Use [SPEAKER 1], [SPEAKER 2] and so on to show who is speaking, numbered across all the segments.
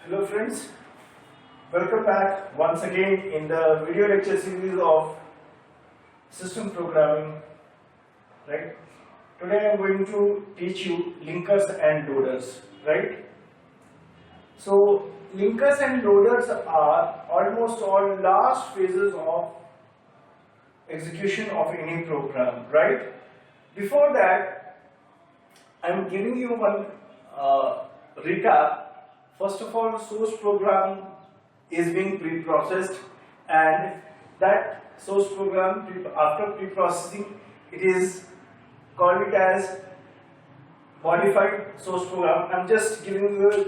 [SPEAKER 1] Hello friends, welcome back once again in the video lecture series of system programming. Right? Today I am going to teach you linkers and loaders. Right? So linkers and loaders are almost all last phases of execution of any program. Right? Before that, I am giving you one recap. First of all, source program is being pre-processed, and that source program after pre-processing, it is called it as modified source program. I'm just giving you a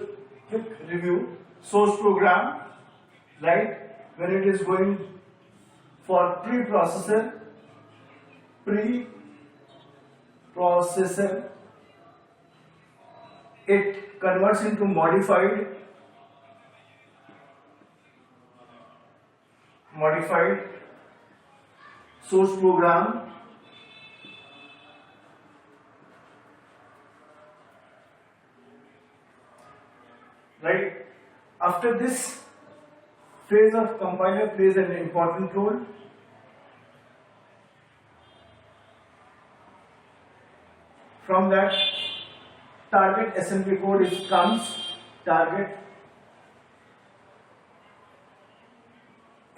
[SPEAKER 1] quick review. Source program, right, when it is going for pre-processor, it converts into modified source program, right? After this phase of compiler plays an important role. From that, target assembly code comes. Target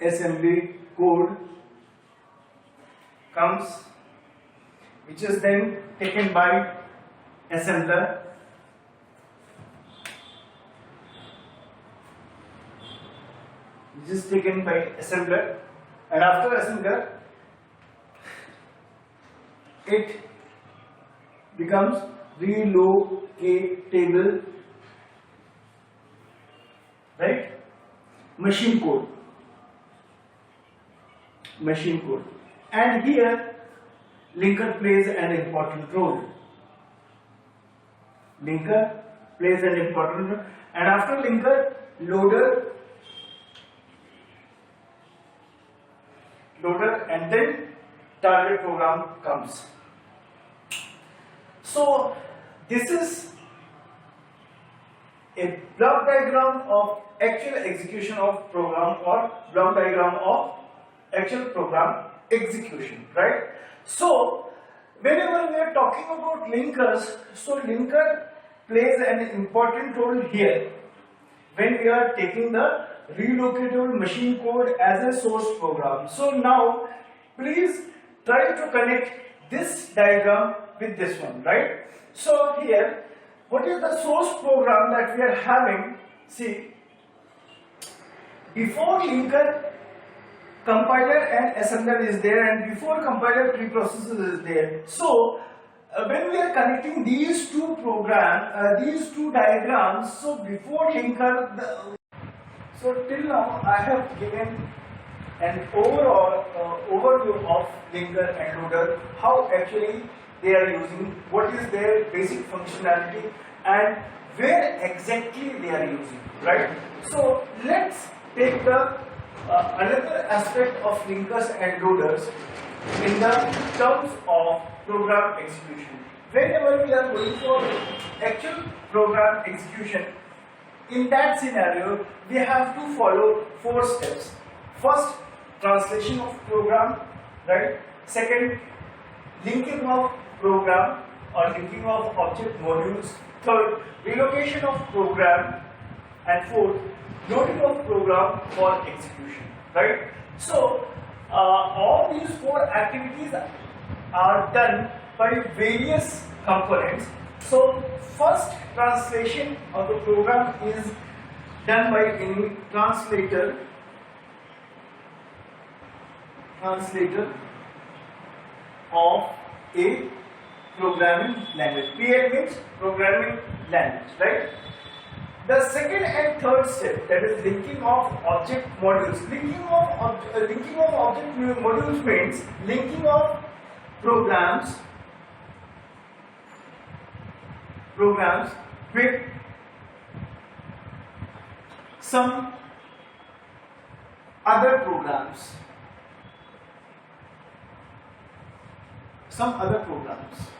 [SPEAKER 1] assembly code comes, which is then taken by assembler. And after assembler, it becomes relocatable, right? Machine code, and here linker plays an important role. And after linker, loader, and then target program comes. So this is a block diagram of actual execution of program, or block diagram of actual program execution, right? So whenever we are talking about linkers, so linker plays an important role here when we are taking the relocatable machine code as a source program. So now please try to connect this diagram with this one, right? So here, what is the source program that we are having? See, before linker, compiler and assembler is there, and before compiler, preprocessor is there. So when we are connecting these two diagrams, so before linker, so till now I have given an overall overview of linker and loader, how actually they are using, what is their basic functionality, and where exactly they are using, right? So let's take the another aspect of linkers and loaders in the terms of program execution. Whenever we are going for actual program execution, in that scenario we have to follow 4 steps. First, translation of program, right? Second, linking of program or linking of object modules. Third, relocation of program. And fourth, loading of program for execution, right? So all these 4 activities are done by various components. So first, translation of the program is done by any translator of a programming language. PL means programming language, right? The second and third step, that is linking of object modules. Linking of object modules means linking of programs with some other programs.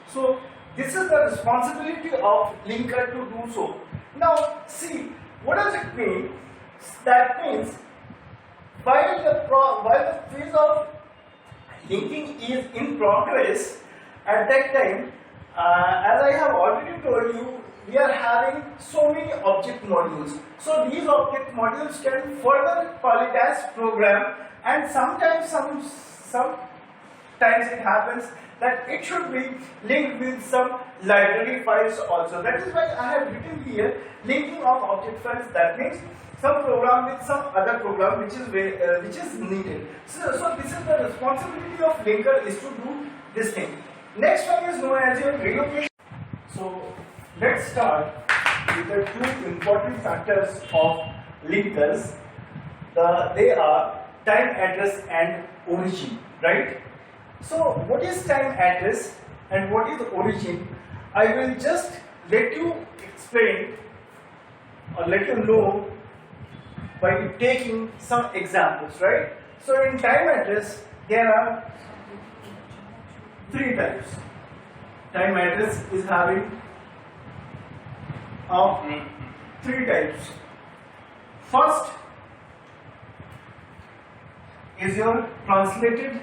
[SPEAKER 1] So this is the responsibility of linker to do so. Now see, What does it mean? That means while the phase of linking is in progress, at that time, as I have already told you, we are having so many object modules. So these object modules can further call it as program, and sometimes sometimes it happens that it should be linked with some library files also. That is why I have written here linking of object files. That means some program with some other program which is needed. So this is the responsibility of linker, is to do this thing. Next one is known as your relocation. So let's start with the two important factors of linkers. They are time address and origin, right? So what is time address and what is origin? I will just let you explain or let you know by taking some examples, right? So in time address there are three types. Time address is having three types. First is your translated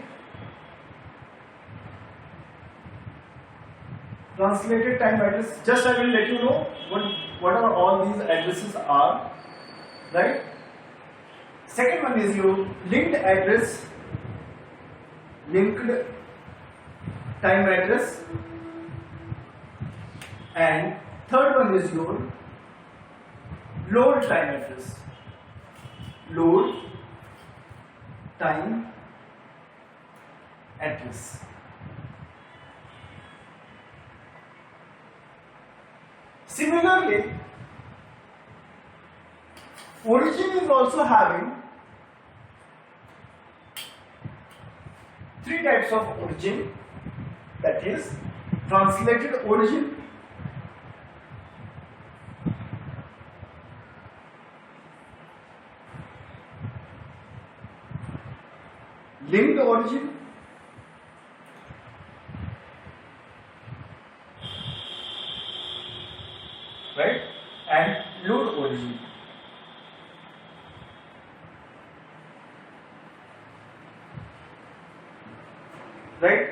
[SPEAKER 1] time address. Just I will let you know what are all these addresses are, right? Second one is your linked address, linked time address, and third one is your load time address, load time address. Similarly, origin is also having three types of origin, that is translated origin, linked origin, right, and load origin. Right?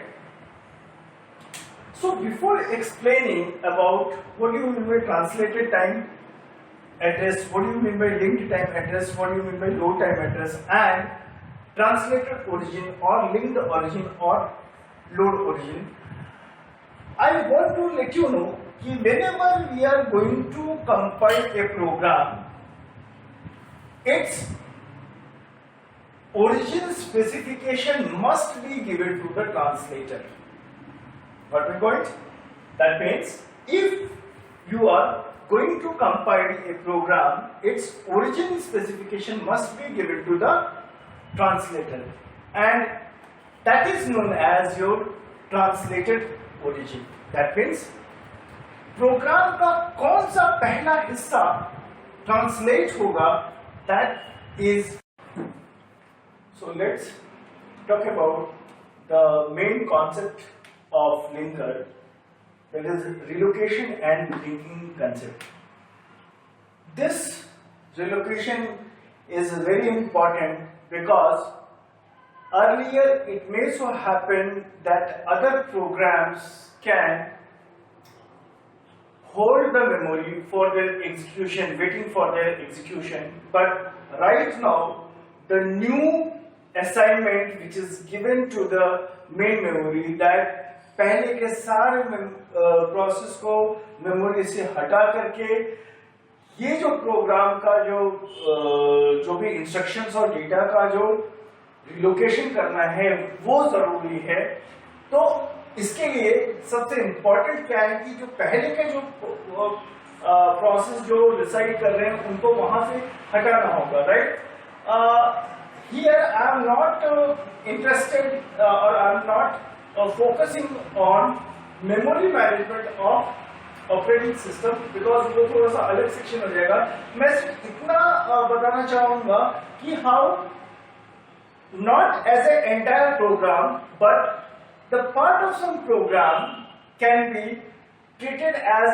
[SPEAKER 1] So before explaining about what do you mean by translated time address, what do you mean by linked time address, what do you mean by load time address, and translated origin or linked origin or load origin, I want to let you know that whenever we are going to compile a program, its origin specification must be given to the translator. Got my point? That means if you are going to compile a program, its origin specification must be given to the translator, and that is known as your translated origin. That means program का कौन सा पहला हिस्सा translate होगा, that is. So let's talk about the main concept of linker, that is relocation and linking concept. This relocation is very important because earlier it may so happen that other programs can hold the memory for their execution, waiting for their execution, but right now the new assignment which is given to the main memory, that पहले के सारे process को memory से हटा करके ये जो programme का जो भी इंस्ट्रक्शंस और डेटा का जो रिलोकेशन करना है वो जरूरी है। तो इसके लिए सबसे इम्पोर्टेंट क्या है कि जो पहले के जो प्रोसेस जो रिसाइड कर रहे हैं उनको वहां से हटाना होगा, right. Here I am not interested or I am not focusing on memory management of operating system, because वो थोड़ा सा अलग सेक्शन हो जाएगा। मैं सिर्फ इतना बताना चाहूंगा कि how not as a entire program but the part of some program can be treated as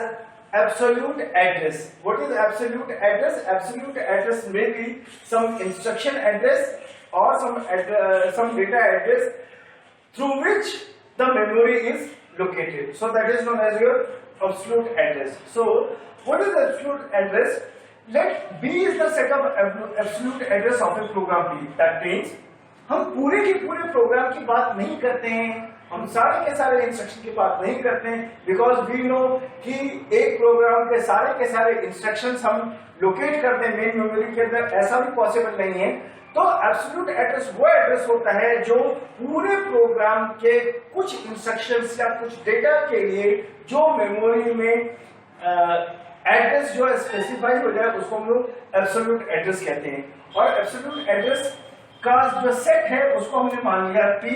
[SPEAKER 1] absolute address. What is absolute address? Absolute address may be some instruction address or some data address through which the memory is located. So that is known as your absolute address. So what is the absolute address? Let B is the set of absolute address of a program B. That means हम पूरे के पूरे programme की बात नहीं करते हैं, हम सारे के सारे इंस्ट्रक्शन की बात नहीं करते हैं, बिकॉज वी नो कि एक प्रोग्राम के सारे इंस्ट्रक्शंस हम लोकेट करते हैं मेन मेमोरी के अंदर, ऐसा भी पॉसिबल नहीं है. तो एब्सोल्यूट एड्रेस वो एड्रेस होता है जो पूरे प्रोग्राम के कुछ इंस्ट्रक्शंस या कुछ डेटा के लिए जो मेमोरी में एड्रेस जो है स्पेसिफाई हो जाए उसको हम लोग एब्सोल्यूट एड्रेस कहते हैं. और एब्सोल्यूट एड्रेस का जो सेट है उसको हमने मान लिया P.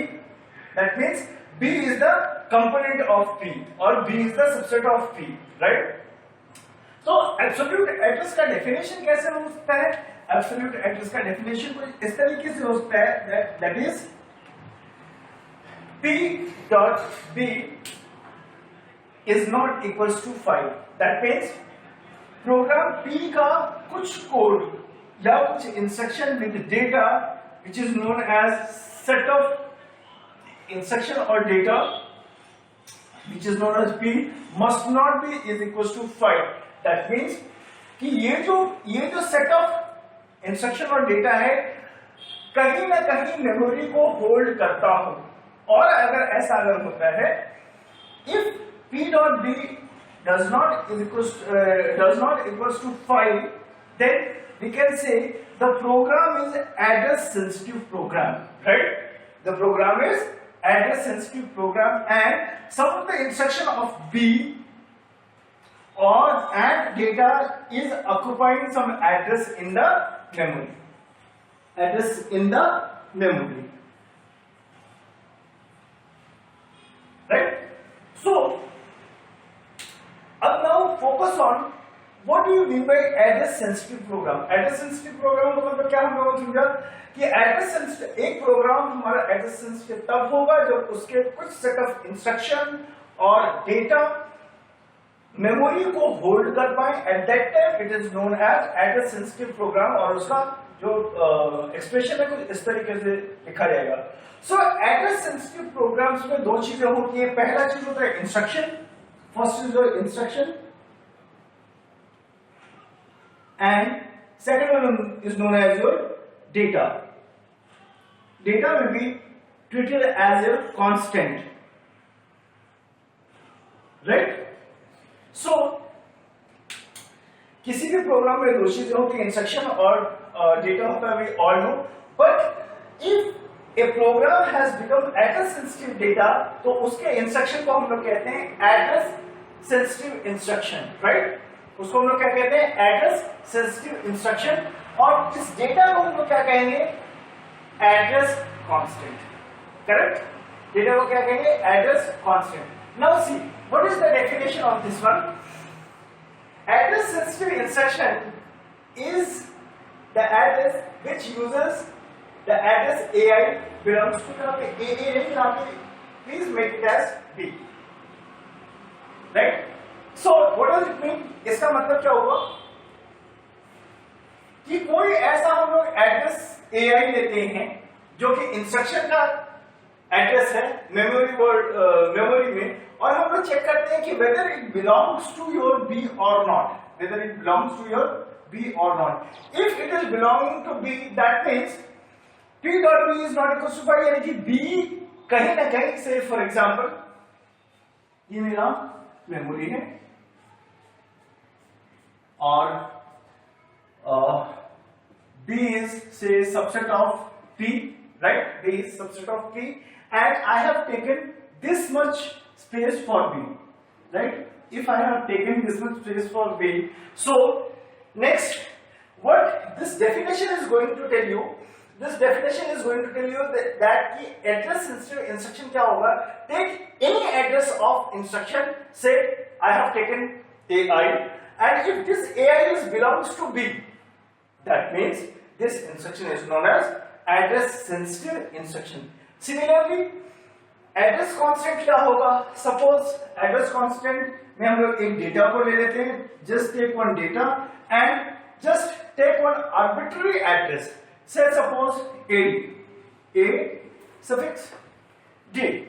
[SPEAKER 1] That means B is the component of P और B is the subset of P, right? तो एब्सोल्यूट एड्रेस का डेफिनेशन कैसे हो सकता है? एब्सोल्यूट एड्रेस का डेफिनेशन कुछ इस तरीके से हो सकता है, that is P dot B is not equals to 5. That means program P का कुछ कोड या कुछ instruction with data which is known as set of instruction or data which is known as P must not be is equals to 5. That means कि ये जो set of instruction और data है कहीं ना कहीं मेमोरी को होल्ड करता हो. और अगर ऐसा होता है, if P dot B does not equals to 5, then we can say the program is address sensitive program, right? The program is address sensitive program and some of the instruction of B or and data is occupying some address in the memory. Address in the memory. Right? So, now focus on what do you mean by address sensitive program? Address sensitive program का मतलब क्या हम लोगों ने समझा कि address sensitive एक program हमारा address sensitive तब होगा जब उसके कुछ सेट ऑफ इंस्ट्रक्शन और डेटा मेमोरी को होल्ड कर पाए. At that time it is known as address sensitive program और उसका जो एक्सप्रेशन है कुछ इस तरीके से लिखा जाएगा. सो एड्रेस सेंसिटिव प्रोग्राम्स में दो चीजें होती है. पहला चीज होता है instruction. First is your instruction and second one is known as your data. Data will be treated as a constant, right? So किसी भी प्रोग्राम में दो चीजें होती है, इंस्ट्रक्शन और डेटा होता है, we all know. But if a program has become address sensitive data, तो उसके इंस्ट्रक्शन को हम लोग कहते हैं एड्रेस सेंसिटिव इंस्ट्रक्शन, राइट? उसको हम लोग क्या कहते हैं? Address sensitive instruction. और इस डेटा को हम लोग क्या कहेंगे? Address constant, correct? डेटा को क्या कहेंगे? Address constant. Now see what is the definition of this one. Address sensitive instruction is the address which uses the address AI belongs to the AA नहीं, यहाँ पे please make it as B, right? So what does it mean? इसका मतलब क्या होगा कि कोई ऐसा हम लोग एड्रेस AI लेते हैं जो कि इंस्ट्रक्शन का एड्रेस है मेमोरी में, और हम लोग चेक करते हैं कि whether it belongs to your B और not. Whether it belongs to your B और not. If it is belonging to B, that means P dot B is not equal to 5, यानी कि B कहीं ना कहीं से, फॉर एग्जाम्पल ये मेरा मेमोरी है और B is say subset of P, right? B is subset of P and I have taken this much space for B, right? If I have taken this much space for B, so next what this definition is going to tell you, this definition is going to tell you that the address sensitive instruction क्या होगा? Take any address of instruction, say I have taken AI, and if this AI belongs to B, that means this instruction is known as address sensitive instruction. Similarly, address constant क्या होगा? Suppose address constant में हम लोग एक data को ले लेते हैं, just take one data and just take one arbitrary address, say suppose a suffix d,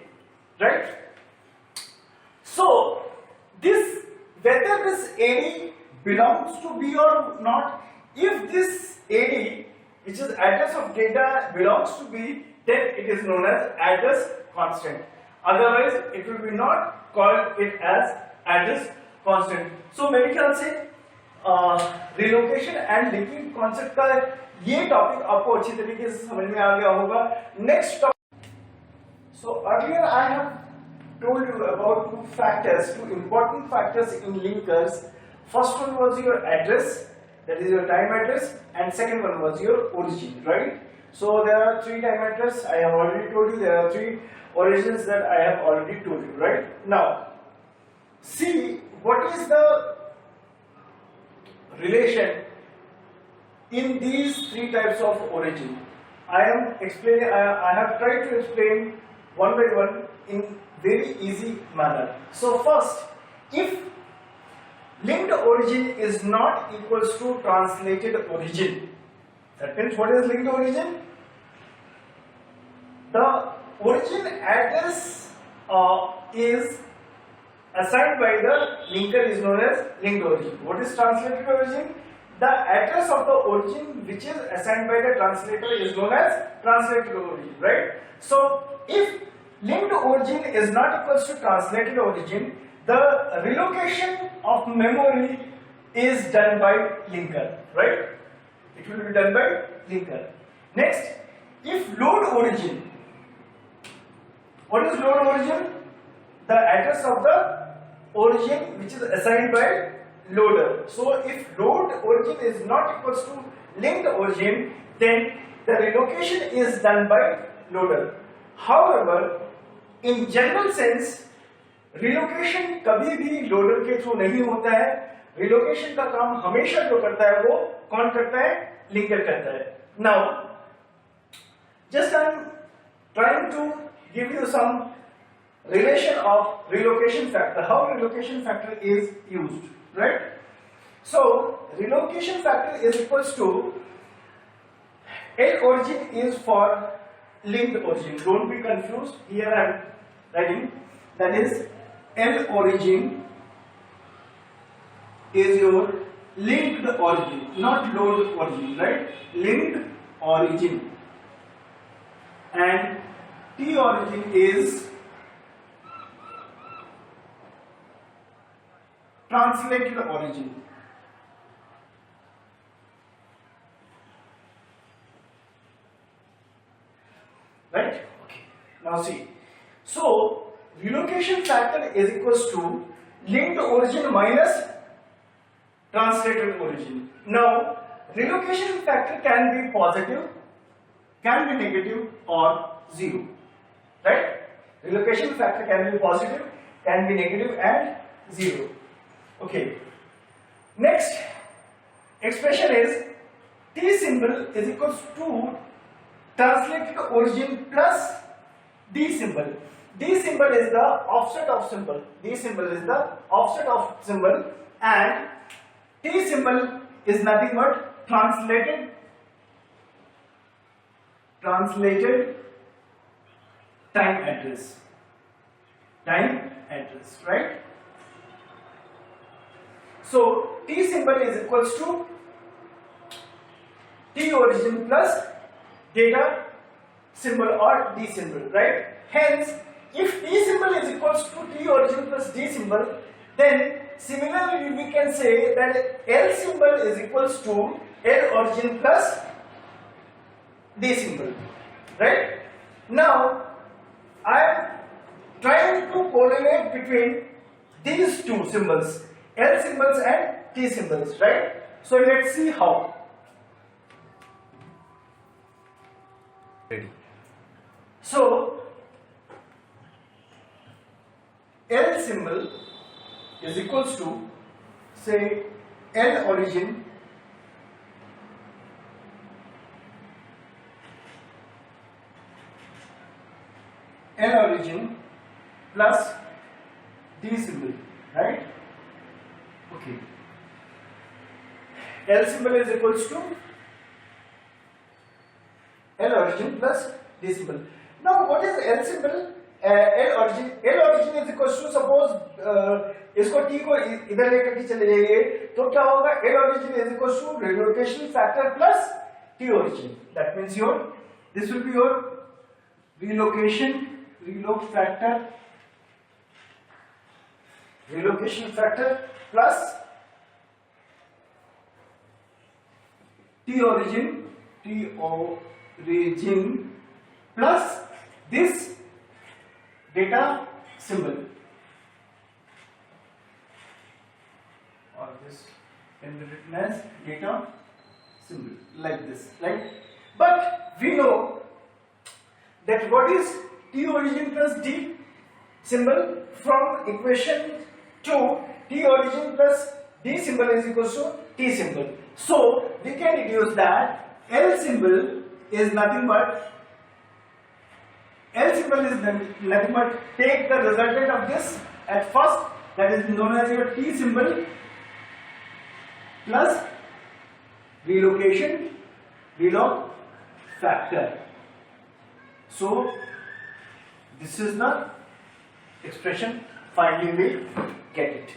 [SPEAKER 1] right? So this, whether this AD belongs to B or not, if this AD, which is address of data, belongs to B, then it is known as address constant. Otherwise, it will be not called it as address constant. So मेरे ख्याल से relocation and linking concept का ये topic आपको अच्छी तरीके से समझ में आ गया होगा. Next topic, so earlier I have told you about two factors, two important factors in linkers. First one was your address, that is your time address, and second one was your origin, right? So there are three time address, I have already told you. There are three origins that I have already told you, right? Now see what is the relation in these three types of origin. I am explaining, I have tried to explain one by one in very easy manner. So first, if linked origin is not equals to translated origin, that means what is linked origin? The origin address is assigned by the linker is known as linked origin. What is translated origin? The address of the origin which is assigned by the translator is known as translated origin, right? So if linked origin is not equals to translated origin, the relocation of memory is done by linker, right? It will be done by linker. Next, if load origin, what is load origin? The address of the origin which is assigned by loader. So if load origin is not equals to linked origin, then the relocation is done by loader. However, in general sense, relocation कभी भी loader के through नहीं होता है. Relocation का काम हमेशा जो करता है वो कौन करता है? Linker करता है. Now, just I am trying to give you some relation of relocation factor, how relocation factor is used, right? So relocation factor is equals to L origin is for linked origin. Don't be confused. Here I am writing, that is L origin is your linked origin, not load origin, right? Linked origin. And T origin is translated origin. Right? Okay. Now see. So relocation factor is equals to linked origin minus translated origin. Now relocation factor can be positive, can be negative, or zero. Right? Relocation factor can be positive, can be negative, and zero. Okay. Next expression is T symbol is equals to translated origin plus D symbol. D symbol is the offset of symbol. D symbol is the offset of symbol, and T symbol is nothing but translated time address. Time address, right? So T symbol is equals to T origin plus data symbol or D symbol, right? Hence, if T symbol is equals to T origin plus D symbol, then similarly we can say that L symbol is equals to L origin plus D symbol, right? Now I am trying to correlate between these two symbols, L symbols and T symbols, right? So let's see how. Ready. So L symbol is equals to, say, L origin L origin plus D symbol, right? Okay. L symbol is equals to L origin plus D symbol. Now what is L symbol? L origin is equals to, suppose इसको T को इधर लेकर के चले जाइए तो क्या होगा? L origin is equals to relocation factor plus T origin. That means this will be your relocation factor plus T origin plus this data symbol, or this can be written as data symbol, like this, right? But we know that what is T origin plus D symbol from equation 2, T origin plus D symbol is equals to T symbol. So we can deduce that L symbol is nothing but take the resultant of this at first, that is known as your T symbol plus relog factor. So this is the expression, finally we get it.